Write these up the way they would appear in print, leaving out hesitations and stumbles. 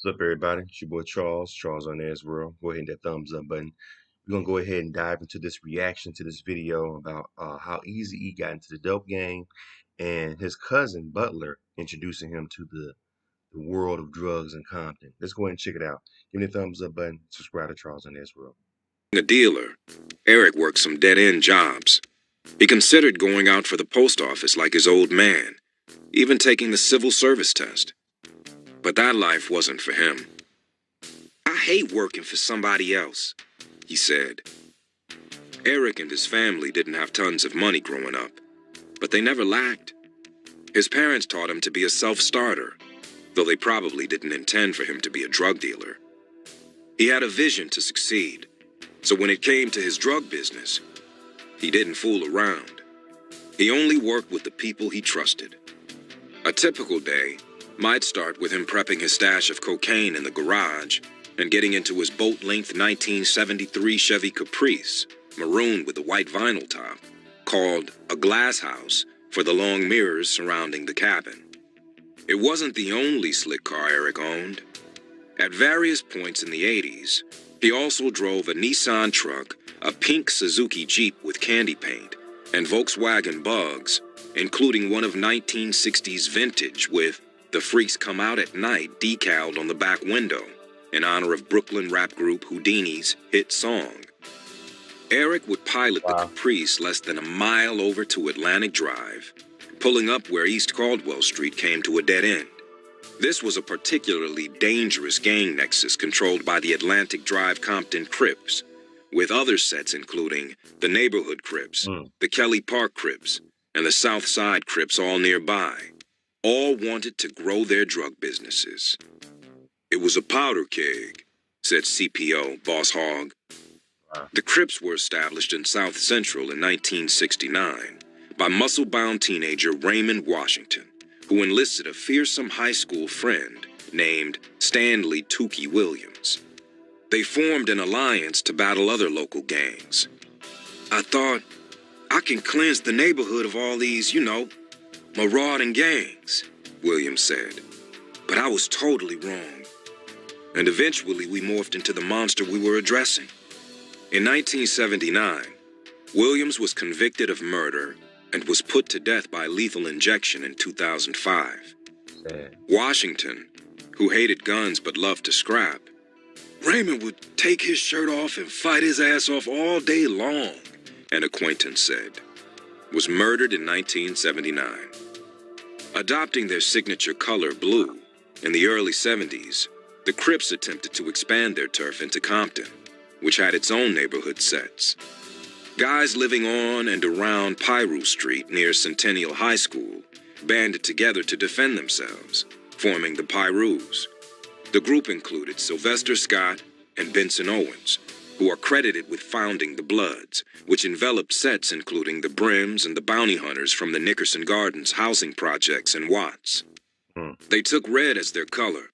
What's up, everybody? It's your boy Charles on as well. Go ahead and hit that thumbs up button. We're gonna go ahead and dive into this reaction to this video about how Eazy got into the dope game and his cousin Butler introducing him to the world of drugs in Compton. Let's go ahead and check it out. Give me the thumbs up button. Subscribe to Charles on as well. A dealer, Eric worked some dead-end jobs. He considered going out for the post office like his old man, even taking the civil service test. But that life wasn't for him. "I hate working for somebody else," he said. Eric and his family didn't have tons of money growing up, but they never lacked. His parents taught him to be a self-starter, though they probably didn't intend for him to be a drug dealer. He had a vision to succeed, so when it came to his drug business, he didn't fool around. He only worked with the people he trusted. A typical day might start with him prepping his stash of cocaine in the garage and getting into his boat-length 1973 Chevy Caprice, maroon with a white vinyl top, called a glass house for the long mirrors surrounding the cabin. It wasn't the only slick car Eric owned. At various points in the 80s, he also drove a Nissan truck, a pink Suzuki Jeep with candy paint, and Volkswagen Bugs, including one of 1960s vintage with "The Freaks Come Out at Night" decaled on the back window, in honor of Brooklyn rap group Houdini's hit song. Eric would pilot the Caprice less than a mile over to Atlantic Drive, pulling up where East Caldwell Street came to a dead end. This was a particularly dangerous gang nexus controlled by the Atlantic Drive Compton Crips, with other sets including the Neighborhood Crips, the Kelly Park Crips, and the South Side Crips all nearby. All wanted to grow their drug businesses. "It was a powder keg," said CPO Boss Hogg. The Crips were established in South Central in 1969 by muscle-bound teenager Raymond Washington, who enlisted a fearsome high school friend named Stanley Tukey Williams. They formed an alliance to battle other local gangs. "I thought, I can cleanse the neighborhood of all these, marauding gangs," Williams said. "But I was totally wrong. And eventually we morphed into the monster we were addressing." In 1979, Williams was convicted of murder and was put to death by lethal injection in 2005. Washington, who hated guns but loved to scrap, "Raymond would take his shirt off and fight his ass off all day long," an acquaintance said, was murdered in 1979. Adopting their signature color blue, in the early 70s, the Crips attempted to expand their turf into Compton, which had its own neighborhood sets. Guys living on and around Piru Street near Centennial High School banded together to defend themselves, forming the Pirus. The group included Sylvester Scott and Benson Owens, who are credited with founding the Bloods, which enveloped sets including the Brims and the Bounty Hunters from the Nickerson Gardens housing projects in Watts. They took red as their color,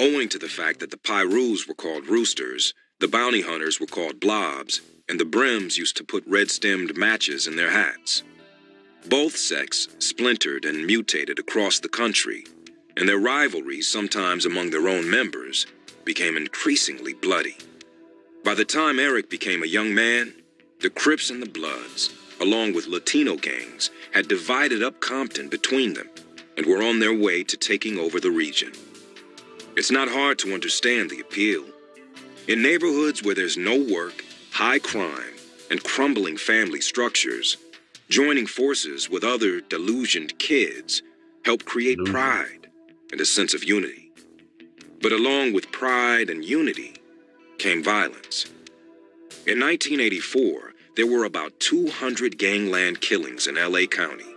owing to the fact that the Pirus were called roosters, the Bounty Hunters were called blobs, and the Brims used to put red-stemmed matches in their hats. Both sects splintered and mutated across the country, and their rivalries, sometimes among their own members, became increasingly bloody. By the time Eric became a young man, the Crips and the Bloods, along with Latino gangs, had divided up Compton between them and were on their way to taking over the region. It's not hard to understand the appeal. In neighborhoods where there's no work, high crime, and crumbling family structures, joining forces with other delusioned kids help create pride and a sense of unity. But along with pride and unity came violence. In 1984, there were about 200 gangland killings in LA County.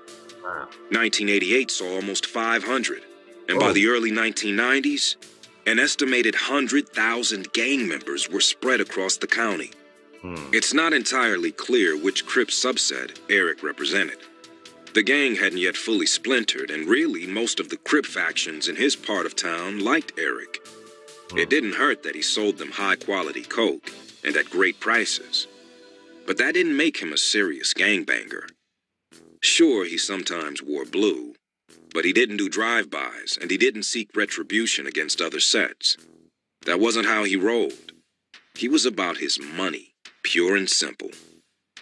1988 saw almost 500, and by the early 1990s, an estimated 100,000 gang members were spread across the county. It's not entirely clear which Crip subset Eric represented. The gang hadn't yet fully splintered, and really most of the Crip factions in his part of town liked Eric. It didn't hurt that he sold them high-quality coke and at great prices. But that didn't make him a serious gangbanger. Sure, he sometimes wore blue, But he didn't do drive-bys, and he didn't seek retribution against other sets. That wasn't how he rolled. He was about his money, pure and simple.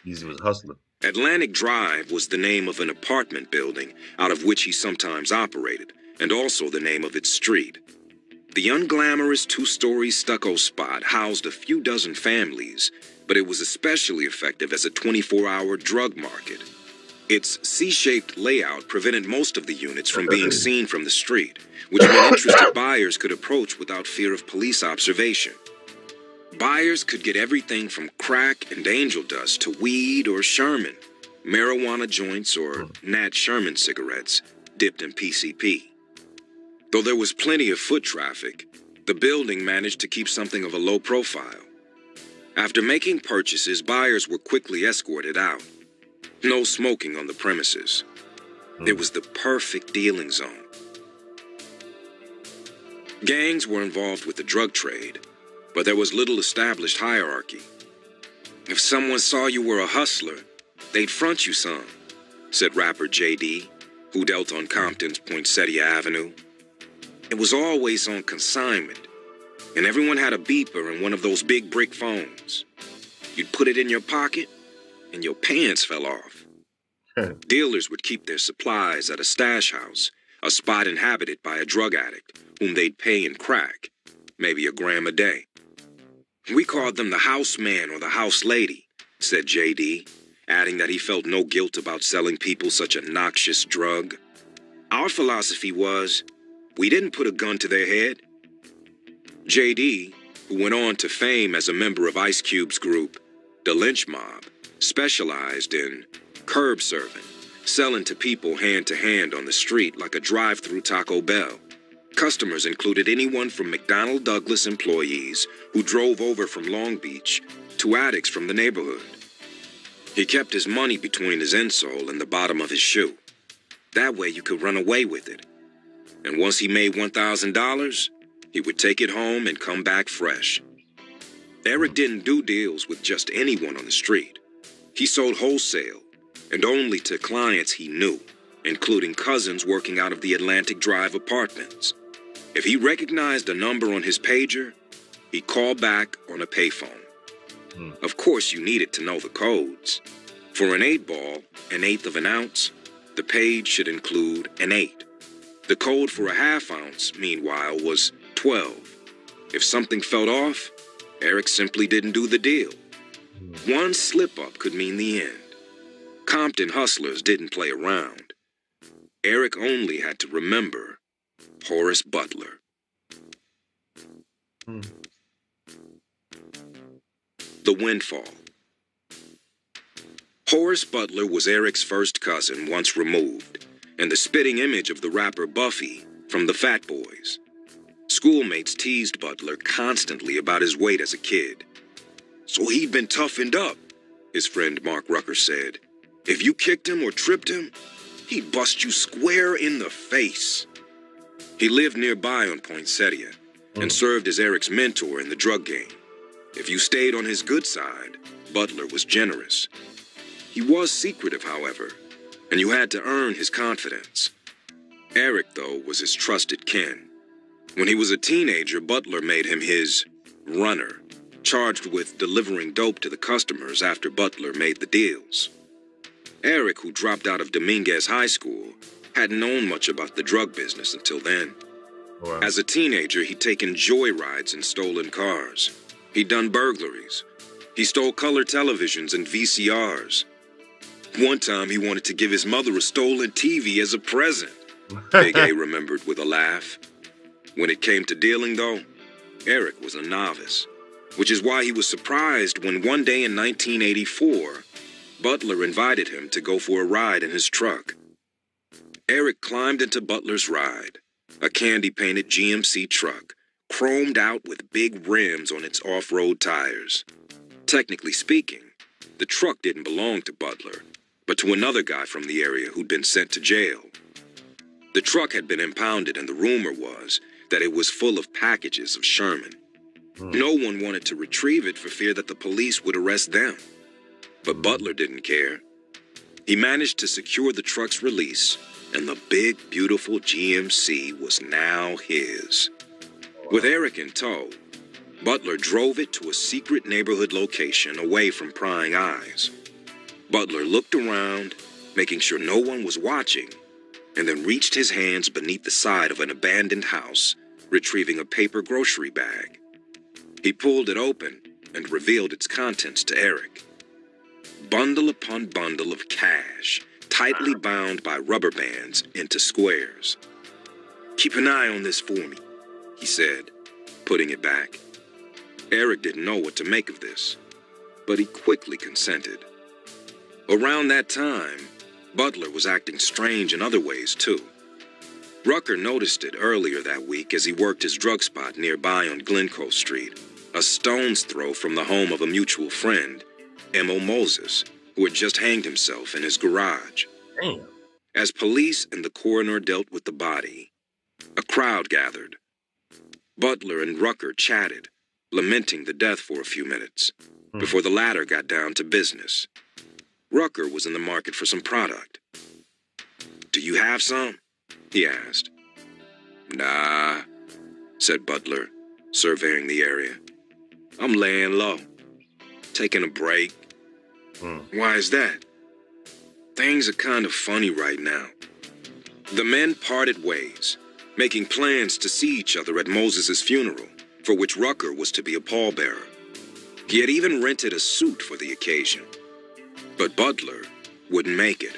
Eazy was a hustler. Atlantic Drive was the name of an apartment building out of which he sometimes operated, and also the name of its street. The unglamorous two-story stucco spot housed a few dozen families, but it was especially effective as a 24-hour drug market. Its C-shaped layout prevented most of the units from being seen from the street, which meant interested buyers could approach without fear of police observation. Buyers could get everything from crack and angel dust to weed or Sherman, marijuana joints or Nat Sherman cigarettes dipped in PCP. Though there was plenty of foot traffic, the building managed to keep something of a low profile. After making purchases, buyers were quickly escorted out. No smoking on the premises. It was the perfect dealing zone. Gangs were involved with the drug trade, but there was little established hierarchy. If someone saw you were a hustler, they'd front you some, said rapper JD, who dealt on Compton's Poinsettia Avenue. It was always on consignment, and everyone had a beeper and one of those big brick phones. You'd put it in your pocket, and your pants fell off. Dealers would keep their supplies at a stash house, a spot inhabited by a drug addict, whom they'd pay in crack, maybe a gram a day. We called them the house man or the house lady, said JD, adding that he felt no guilt about selling people such a noxious drug. Our philosophy was, we didn't put a gun to their head. JD, who went on to fame as a member of Ice Cube's group, the Lynch Mob, specialized in curb serving, selling to people hand to hand on the street like a drive-through Taco Bell. Customers included anyone from McDonnell Douglas employees who drove over from Long Beach to addicts from the neighborhood. He kept his money between his insole and the bottom of his shoe. That way you could run away with it. And once he made $1,000, he would take it home and come back fresh. Eric didn't do deals with just anyone on the street. He sold wholesale, and only to clients he knew, including cousins working out of the Atlantic Drive apartments. If he recognized a number on his pager, he'd call back on a payphone. Of course, you needed to know the codes. For an 8-ball, an eighth of an ounce, the page should include an 8. The code for a half ounce, meanwhile, was 12. If something felt off, Eric simply didn't do the deal. One slip-up could mean the end. Compton hustlers didn't play around. Eric only had to remember Horace Butler. The Windfall. Horace Butler was Eric's first cousin once removed, and the spitting image of the rapper Buffy from the Fat Boys. Schoolmates teased Butler constantly about his weight as a kid. So he'd been toughened up, his friend Mark Rucker said. If you kicked him or tripped him, he'd bust you square in the face. He lived nearby on Poinsettia and served as Eric's mentor in the drug game. If you stayed on his good side, Butler was generous. He was secretive, however, and you had to earn his confidence. Eric, though, was his trusted kin. When he was a teenager, Butler made him his runner, charged with delivering dope to the customers after Butler made the deals. Eric, who dropped out of Dominguez High School, hadn't known much about the drug business until then. Wow. As a teenager, he'd taken joyrides in stolen cars. He'd done burglaries. He stole color televisions and VCRs. One time, he wanted to give his mother a stolen TV as a present, Big A remembered with a laugh. When it came to dealing, though, Eric was a novice, which is why he was surprised when one day in 1984, Butler invited him to go for a ride in his truck. Eric climbed into Butler's ride, a candy-painted GMC truck, chromed out with big rims on its off-road tires. Technically speaking, the truck didn't belong to Butler, but to another guy from the area who'd been sent to jail. The truck had been impounded, and the rumor was that it was full of packages of Sherman. No one wanted to retrieve it for fear that the police would arrest them. But Butler didn't care. He managed to secure the truck's release and the big, beautiful GMC was now his. With Wow. Eric in tow, Butler drove it to a secret neighborhood location away from prying eyes. Butler looked around, making sure no one was watching, and then reached his hands beneath the side of an abandoned house, retrieving a paper grocery bag. He pulled it open and revealed its contents to Eric. Bundle upon bundle of cash, tightly bound by rubber bands into squares. "Keep an eye on this for me," he said, putting it back. Eric didn't know what to make of this, but he quickly consented. Around that time, Butler was acting strange in other ways, too. Rucker noticed it earlier that week as he worked his drug spot nearby on Glencoe Street, a stone's throw from the home of a mutual friend, M.O. Moses, who had just hanged himself in his garage. Damn. As police and the coroner dealt with the body, a crowd gathered. Butler and Rucker chatted, lamenting the death for a few minutes, before the latter got down to business. Rucker was in the market for some product. "Do you have some?" he asked. "Nah," said Butler, surveying the area. "I'm laying low, taking a break." "Why is that?" "Things are kind of funny right now." The men parted ways, making plans to see each other at Moses' funeral, for which Rucker was to be a pallbearer. He had even rented a suit for the occasion. But Butler wouldn't make it.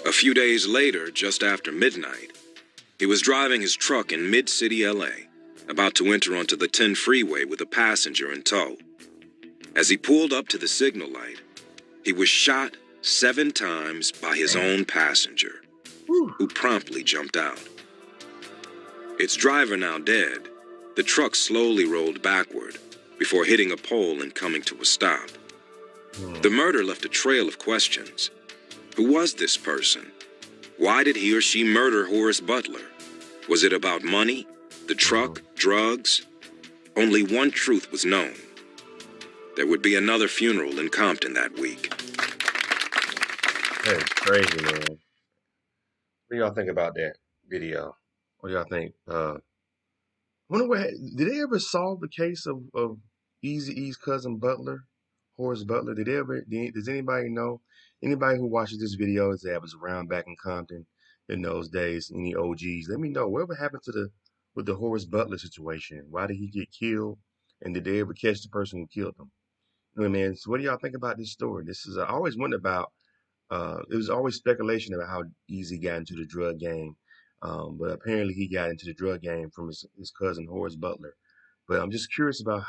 A few days later, just after midnight, he was driving his truck in mid-city LA, about to enter onto the 10 freeway with a passenger in tow. As he pulled up to the signal light, he was shot 7 times by his own passenger, who promptly jumped out. Its driver now dead, the truck slowly rolled backward before hitting a pole and coming to a stop. The murder left a trail of questions. Who was this person? Why did he or she murder Horace Butler? Was it about money, the truck, drugs? Only one truth was known. There would be another funeral in Compton that week. That is crazy, man. What do y'all think about that video? What do y'all think? Wonder what did they ever solve the case of Eazy-E's cousin Butler, Horace Butler? Does anybody know? Anybody who watches this video that was around back in Compton in those days, any OGs, let me know. Whatever happened to with the Horace Butler situation? Why did he get killed? And did they ever catch the person who killed him? You know what I mean? So what do y'all think about this story? This is I always wondered about there was always speculation about how Eazy got into the drug game. But apparently he got into the drug game from his cousin Horace Butler. But I'm just curious about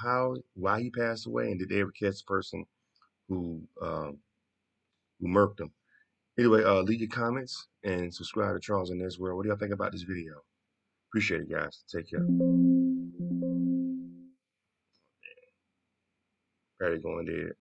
why he passed away, and did they ever catch the person who murked him? Anyway, leave your comments and subscribe to Charles in This World. What do y'all think about this video? Appreciate it, guys. Take care. Probably going dead.